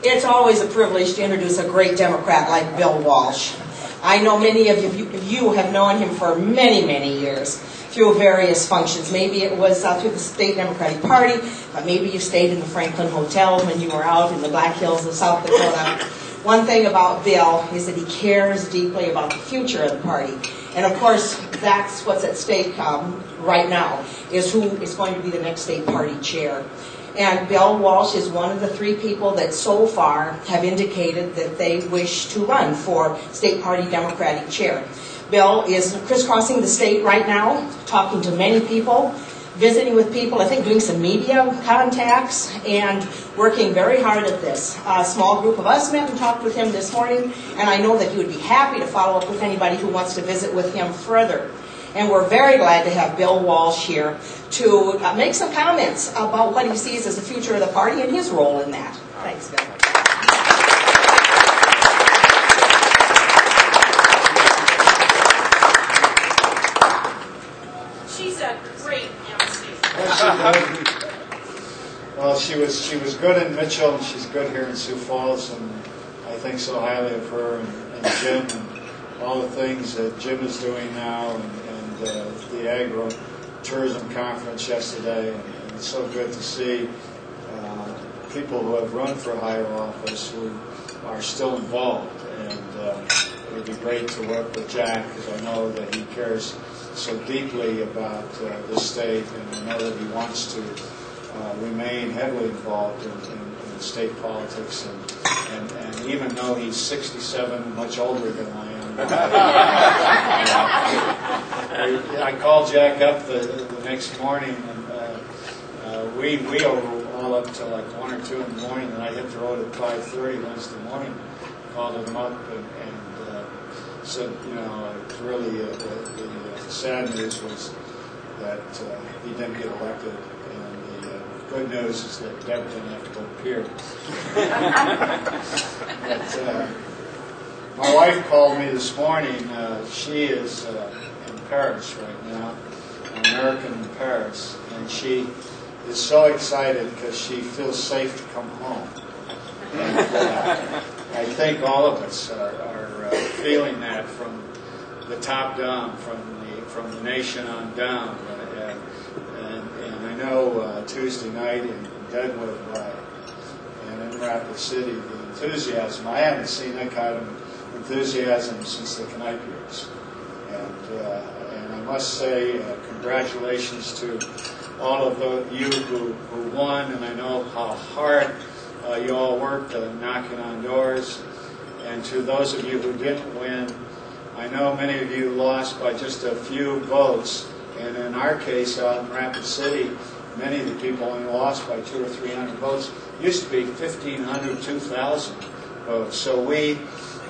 It's always a privilege to introduce a great Democrat like Bill Walsh. I know many of you have known him for many, many years through various functions. Maybe it was through the State Democratic Party, but maybe you stayed in the Franklin Hotel when you were out in the Black Hills of South Dakota. One thing about Bill is that he cares deeply about the future of the party. And of course, that's what's at stake right now, is who is going to be the next state party chair. And Bill Walsh is one of the 3 people that so far have indicated that they wish to run for state party Democratic chair. Bill is crisscrossing the state right now, talking to many people, visiting with people, I think doing some media contacts, and working very hard at this. A small group of us met and talked with him this morning, and I know that he would be happy to follow up with anybody who wants to visit with him further. And we're very glad to have Bill Walsh here to make some comments about what he sees as the future of the party and his role in that. Thanks, Bill. She's a great MC. Well, she was good in Mitchell, and she's good here in Sioux Falls, and I think so highly of her and Jim and all the things that Jim is doing now, and the agro-tourism conference yesterday, and it's so good to see people who have run for higher office who are still involved, and it would be great to work with Jack, because I know that he cares so deeply about this state, and I know that he wants to remain heavily involved in state politics, and even though he's 67, much older than I am, I called Jack up the next morning, and we were all up till like 1 or 2 in the morning, and I hit the road at 5:30 Wednesday morning, called him up, and said, you know, really the sad news was that he didn't get elected, and the good news is that Deb didn't have to go appear. But, my wife called me this morning. She is in Paris right now, an American in Paris, and she is so excited because she feels safe to come home. And, I think all of us are feeling that from the top down, from the nation on down. And I know Tuesday night in Deadwood and in Rapid City, the enthusiasm, I haven't seen that kind of enthusiasm since the Knipe years. And I must say congratulations to all of you who won, and I know how hard you all worked knocking on doors. And to those of you who didn't win, I know many of you lost by just a few votes. And in our case, out in Rapid City, many of the people only lost by 200 or 300 votes. It used to be 1,500, 2,000 votes. So we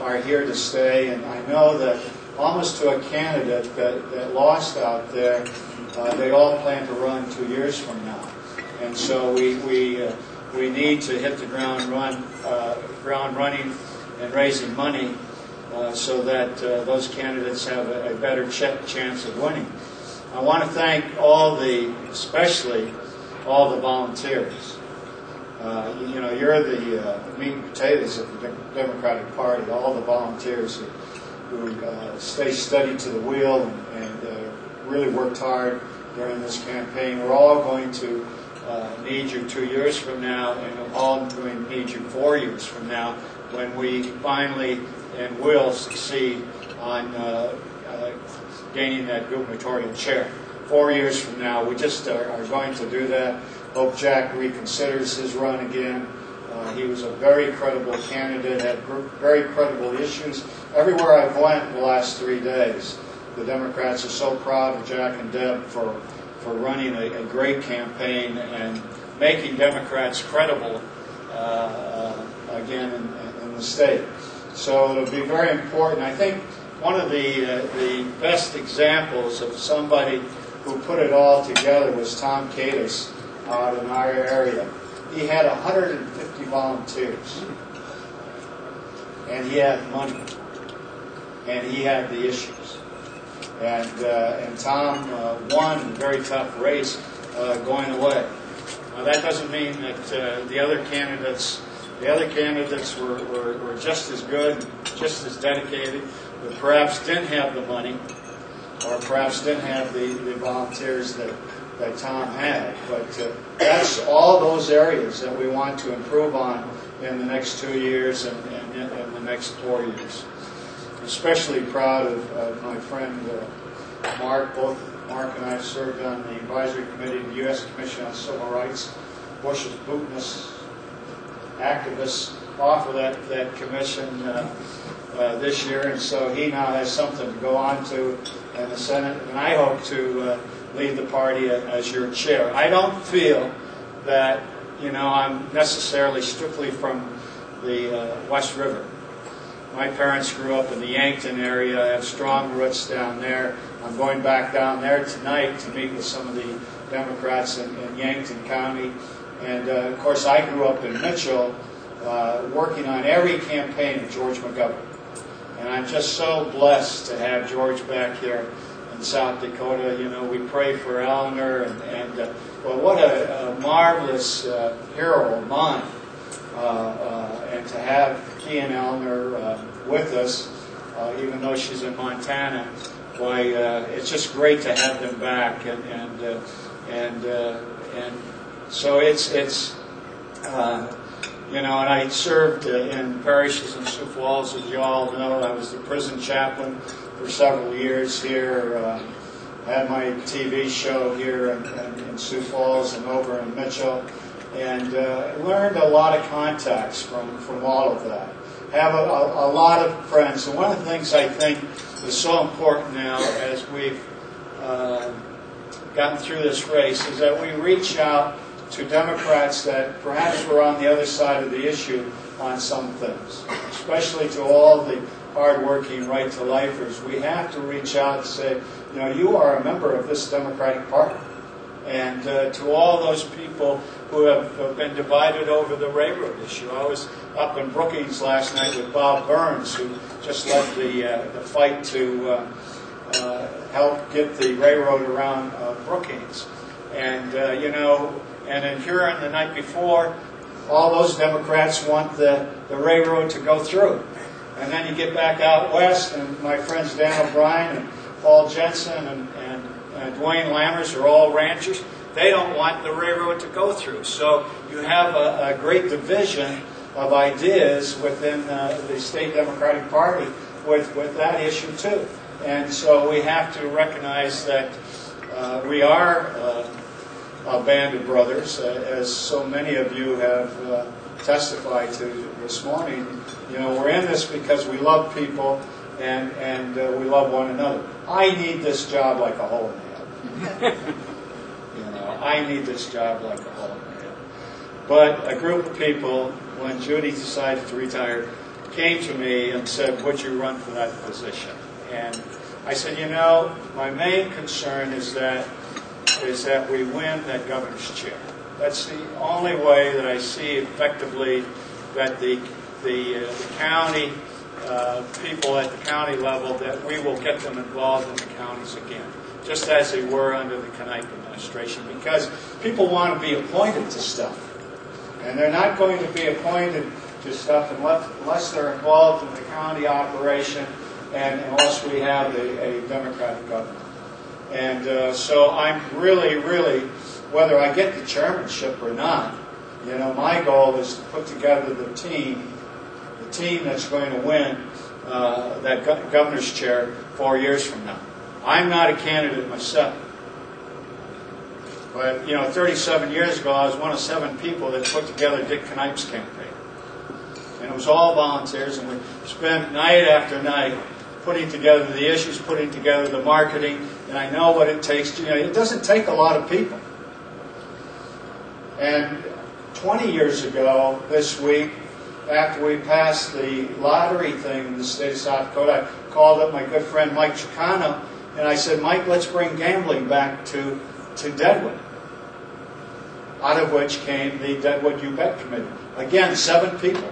are here to stay, and I know that almost to a candidate that lost out there, they all plan to run 2 years from now. And so we need to hit the ground running and raising money so that those candidates have a better chance of winning. I want to thank especially all the volunteers. You know, you're the meat and potatoes of the Democratic Party, all the volunteers who stay steady to the wheel and really worked hard during this campaign. We're all going to need you 2 years from now, and we're all going to need you 4 years from now when we finally and will succeed on gaining that gubernatorial chair. 4 years from now, we just are going to do that. Hope Jack reconsiders his run again. He was a very credible candidate, had very credible issues. Everywhere I've went the last 3 days, the Democrats are so proud of Jack and Deb for running a great campaign and making Democrats credible again in the state. So it'll be very important. I think one of the best examples of somebody who put it all together was Tom Cadis out in our area. He had 150 volunteers, and he had money, and he had the issues. And Tom won a very tough race going away. Now, that doesn't mean that the other candidates The other candidates were just as good, just as dedicated, but perhaps didn't have the money, or perhaps didn't have the volunteers that Tom had. But that's all those areas that we want to improve on in the next 2 years and in the next 4 years. Especially proud of my friend Mark. Both Mark and I have served on the advisory committee of the U.S. Commission on Civil Rights. Bush's bootiness activists off of that commission this year, and so he now has something to go on to in the Senate, and I hope to lead the party as your chair. I don't feel that, I'm necessarily strictly from the West River. My parents grew up in the Yankton area. I have strong roots down there. I'm going back down there tonight to meet with some of the Democrats in Yankton County. And, of course, I grew up in Mitchell working on every campaign of George McGovern. And I'm just so blessed to have George back here in South Dakota. We pray for Eleanor, and well, what a marvelous hero of mine. And to have he and Eleanor with us, even though she's in Montana, boy, it's just great to have them back. And so it's and I served in parishes in Sioux Falls, as you all know. I was the prison chaplain for several years here. Had my TV show here in Sioux Falls and over in Mitchell, and learned a lot of contacts from all of that. Have a lot of friends, and one of the things I think is so important now as we've gotten through this race is that we reach out to Democrats that perhaps were on the other side of the issue on some things, especially to all the hard-working right-to-lifers. We have to reach out and say, you are a member of this Democratic Party. And to all those people who have been divided over the railroad issue. I was up in Brookings last night with Bob Burns, who just led the fight to help get the railroad around Brookings. And, and in Huron the night before, all those Democrats want the railroad to go through. And then you get back out west, and my friends Dan O'Brien and Paul Jensen and Dwayne Lammers are all ranchers. They don't want the railroad to go through. So you have a great division of ideas within the state Democratic Party with that issue too. And so we have to recognize that we are a band of brothers, as so many of you have testified to this morning. We're in this because we love people and we love one another. I need this job like a hole in the head. I need this job like a hole in the head. But a group of people, when Judy decided to retire, came to me and said, would you run for that position? And I said, my main concern is that we win that governor's chair. That's the only way that I see effectively that the county people at the county level, that we will get them involved in the counties again, just as they were under the Knipe administration, because people want to be appointed to stuff. And they're not going to be appointed to stuff unless they're involved in the county operation and unless we have a Democratic government. And so I'm really, whether I get the chairmanship or not, my goal is to put together the team that's going to win that governor's chair 4 years from now. I'm not a candidate myself. But, 37 years ago, I was one of 7 people that put together Dick Knipe's campaign. And it was all volunteers, and we spent night after night putting together the issues, putting together the marketing, and I know what it takes. It doesn't take a lot of people. And 20 years ago this week, after we passed the lottery thing in the state of South Dakota, I called up my good friend Mike Chicano, and I said, Mike, let's bring gambling back to Deadwood. Out of which came the Deadwood You Bet Committee. Again, 7 people.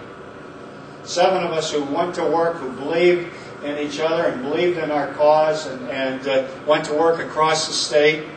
7 of us who went to work, who believed in each other and believed in our cause, and went to work across the state